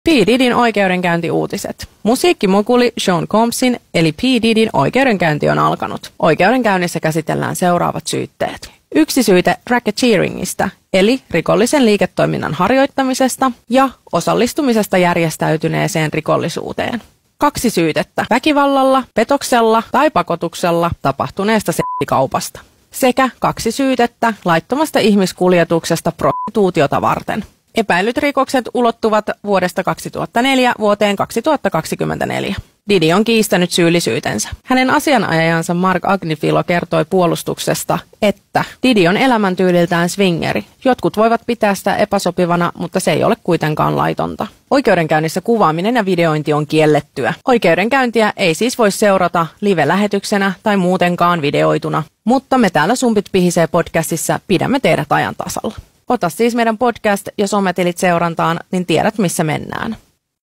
P. Didyn oikeudenkäyntiuutiset. Musiikkimukuli Sean Combsin eli P. Didyn oikeudenkäynti on alkanut. Oikeudenkäynnissä käsitellään seuraavat syytteet. 1 syyte racketeeringistä, eli rikollisen liiketoiminnan harjoittamisesta ja osallistumisesta järjestäytyneeseen rikollisuuteen. 2 syytettä väkivallalla, petoksella tai pakotuksella tapahtuneesta seksikaupasta. Sekä 2 syytettä laittomasta ihmiskuljetuksesta prostituutiota varten. Epäilyt rikokset ulottuvat vuodesta 2004 vuoteen 2024. Diddy on kiistänyt syyllisyytensä. Hänen asianajajansa Mark Agnifilo kertoi puolustuksesta, että Diddy on elämäntyyliltään swingeri. Jotkut voivat pitää sitä epäsopivana, mutta se ei ole kuitenkaan laitonta. Oikeudenkäynnissä kuvaaminen ja videointi on kiellettyä. Oikeudenkäyntiä ei siis voi seurata live-lähetyksenä tai muutenkaan videoituna, mutta me täällä Sumpit pihisee podcastissa pidämme teidät ajan tasalla. Ota siis meidän podcast ja sometilit seurantaan, niin tiedät missä mennään.